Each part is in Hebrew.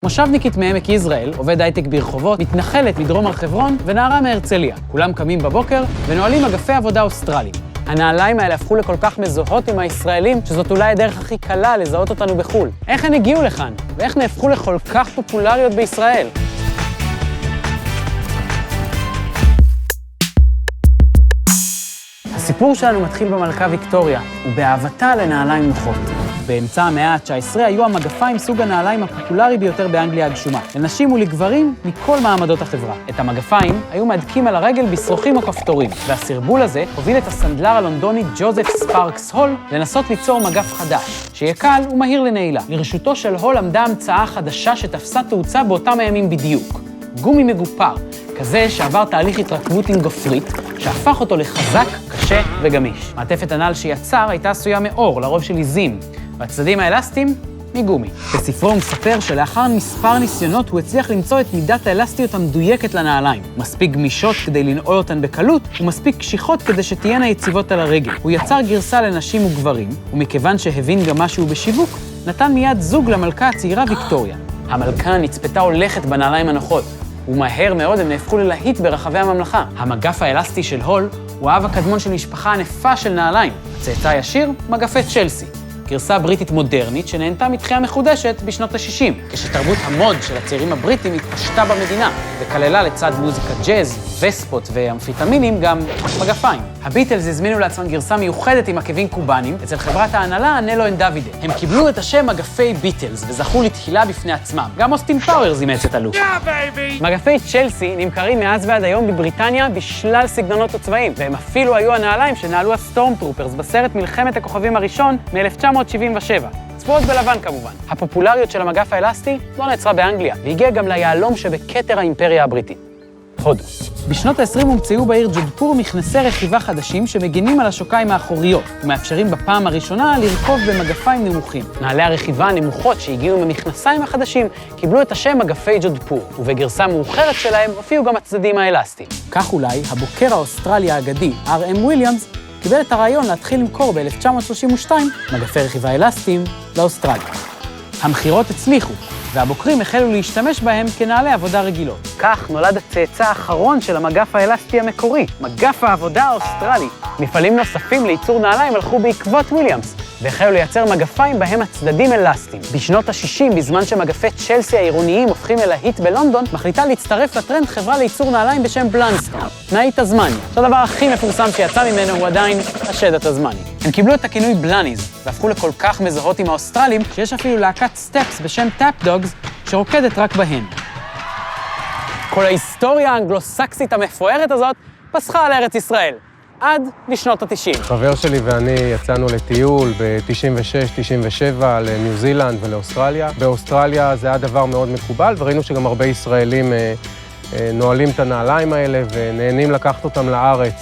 מושבניקית מעמק יזרעאל, עובד הייטק ברחובות, מתנחלת מדרום הר חברון ונערה מהרצליה. כולם קמים בבוקר ונועלים אגפי עבודה אוסטרליים. הנעליים האלה הפכו לכל כך מזוהות עם הישראלים, שזאת אולי הדרך הכי קלה לזהות אותנו בחו"ל. איך הן הגיעו לכאן? ואיך נהפכו לכל כך פופולריות בישראל? הסיפור שלנו מתחיל במלכה ויקטוריה, ובאהבתה לנעליים נוחות. באמצע המאה ה-19 היו המגפיים סוג הנעליים הפופולרי ביותר באנגליה הגשומה, לנשים ולגברים מכל מעמדות החברה. את המגפיים היו מהדקים על הרגל בשרוכים או כפתורים, והסרבול הזה הוביל את הסנדלר הלונדוני ג'וזף ספארקס הול לנסות ליצור מגף חדש, שיהיה קל ומהיר לנעילה. לרשותו של הול עמדה המצאה חדשה שתפסה תאוצה באותם הימים בדיוק. גומי מגופר, כזה שעבר תהליך התרכבות עם גופרית, שהפך אותו לחזק, קשה וגמיש. מעטפת הנעל שיצר הייתה עשויה מאור, לרוב של עיזים, והצדדים האלסטיים מגומי. בספרו הוא מספר שלאחר מספר ניסיונות הוא הצליח למצוא את מידת האלסטיות המדויקת לנעליים. מספיק גמישות כדי לנעול אותן בקלות, ומספיק קשיחות כדי שתהיינה יציבות על הרגל. הוא יצר גרסה לנשים וגברים, ומכיוון שהבין גם משהו בשיווק, נתן מיד זוג למלכה הצעירה ויקטוריה. המלכה נצפתה הולכת בנעליים הנוחות, ומהר מאוד הם נהפכו ללהיט ברחבי הממלכה. המגף האלסטי של הול הוא האב הקדמון של משפחה ענפה של נעליים. הצאצא הישיר, מגפי צ'לסי. גרסה בריטית מודרנית שנהנתה מתחייה מחודשת בשנות ה-60, כשתרבות המוד של הצעירים הבריטים התפשטה במדינה, וכללה לצד מוזיקה ג'אז, וספות ואמפיטמינים גם מגפיים. הביטלס הזמינו לעצמם גרסה מיוחדת עם עקבים קובנים אצל חברת ההנהלה נלו אנד דוידה. הם קיבלו את השם מגפי ביטלס וזכו לתחילה בפני עצמם. גם אוסטין פאוורס אימץ את הלוק. מגפי צ'לסי נמכרים מאז ועד היום בבריטניה בשלל סגנונות וצבעים, והם אפילו היו הנעליים שנעלו הסטורם טרופרס בסרט מלחמת הכוכבים הראשון מ-1977. צבועות בלבן כמובן. הפופולריות של המגף האלסטי לא נעצרה באנגליה, והגיע גם ליהלום שבכתר האימפריה הבריטית, הודו. בשנות ה-20 הומצאו בעיר ג'ודפור מכנסי רכיבה חדשים שמגינים על השוקיים האחוריות, ומאפשרים בפעם הראשונה לרכוב במגפיים נמוכים. נעלי הרכיבה הנמוכות שהגיעו ממכנסיים החדשים קיבלו את השם מגפי ג'ודפור, ובגרסה מאוחרת שלהם הופיעו גם הצדדים האלסטיים. כך אולי הבוקר האוסטרלי האגדי, R.M. וויליאמס, קיבל את הרעיון להתחיל למכור ב-1932 מגפי רכיבה אלסטיים לאוסטרליה. המחירות הצליחו, והבוקרים החלו להשתמש בהם כנעלי עבודה רגילות. כך נולד הצאצא האחרון של המגף האלסטי המקורי, מגף העבודה האוסטרלי. מפעלים נוספים לייצור נעליים הלכו בעקבות וויליאמס, והחלו לייצר מגפיים בהם הצדדים אלסטיים. בשנות ה-60, בזמן שמגפי צ'לסי העירוניים הופכים ללהיט בלונדון, מחליטה להצטרף לטרנד חברה לייצור נעליים בשם בלנסטון, תנאי תזמני. שהדבר הכי מפורסם שיצא ממנו הוא עדיין השד התזמני. הם קיבלו את הכינוי בלאניז, והפכו לכל כך מזוהות עם האוסטרלים, שיש אפילו להקת סטפס בשם טאפ דוגס, שרוקדת רק בהן. כל ההיסטוריה האנגלו-סקסית המפוארת הזאת פסחה על ארץ ישראל. עד לשנות ה-90. חבר שלי ואני יצאנו לטיול ב-96-97 לניו זילנד ולאוסטרליה. באוסטרליה זה היה דבר מאוד מקובל, וראינו שגם הרבה ישראלים נועלים את הנעליים האלה ונהנים לקחת אותם לארץ,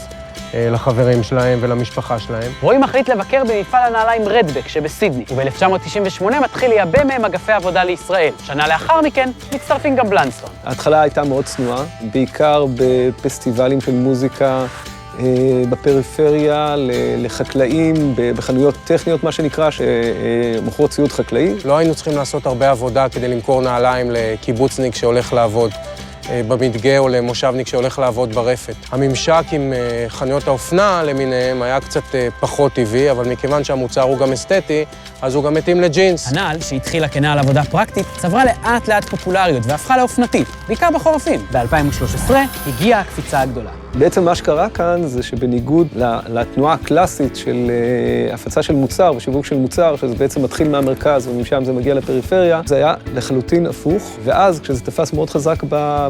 לחברים שלהם ולמשפחה שלהם. רועי מחליט לבקר במפעל הנעליים רדבק שבסידני, וב-1998 מתחיל לייבא מהם אגפי עבודה לישראל. שנה לאחר מכן מצטרפים גם בלנסטון. ההתחלה הייתה מאוד צנועה, בעיקר בפסטיבלים של מוזיקה, בפריפריה, לחקלאים, בחנויות טכניות, מה שנקרא, שמוכרות ציוד חקלאי. לא היינו צריכים לעשות הרבה עבודה כדי למכור נעליים לקיבוצניק שהולך לעבוד במדגה או למושבניק שהולך לעבוד ברפת. הממשק עם חנויות האופנה למיניהם היה קצת פחות טבעי, אבל מכיוון שהמוצר הוא גם אסתטי, אז הוא גם מתאים לג'ינס. הנעל, שהתחילה כנעל עבודה פרקטית, צברה לאט לאט פופולריות והפכה לאופנתית, בעיקר בחורפים. ב-2013 הגיעה הקפיצה הגדולה. בעצם מה שקרה כאן זה שבניגוד לתנועה הקלאסית של הפצה של מוצר ושיווק של מוצר, שזה בעצם מתחיל מהמרכז ומשם זה מגיע לפריפריה, זה היה לחלוטין הפוך, ואז כשזה תפס מאוד חזק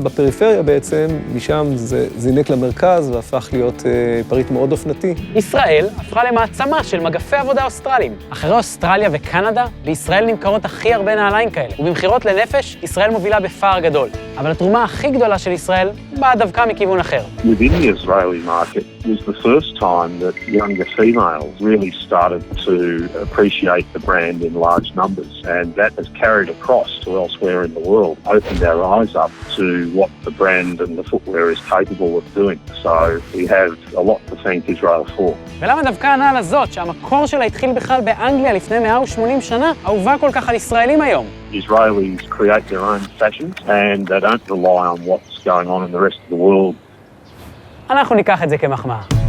בפריפריה בעצם, משם זה זינק למרכז והפך להיות פריט מאוד אופנתי. ישראל הפכה למעצמה של מגפי עבודה אוסטרליים. אחרי אוסטרליה וקנדה, בישראל נמכרות הכי הרבה נעליים כאלה, ובמחירות לנפש, ישראל מובילה בפער גדול. אבל התרומה הכי גדולה של ישראל באה דווקא מכיוון אחר. Within the Israeli market, was the first time that younger females really started to appreciate the brand in large numbers, and that has carried across to elsewhere in the world, opened our eyes up to what the brand and the footwear is capable of doing. So we have a lot to thank Israel for. ולמה דווקא הנעל הזאת, שהמקור שלה התחיל בכלל באנגליה לפני 180 שנה, אהובה כל כך על ישראלים היום? Israelis create their own fashions and they don't rely on what's going on in the rest of the world. אנחנו ניקח את זה כמחמאה.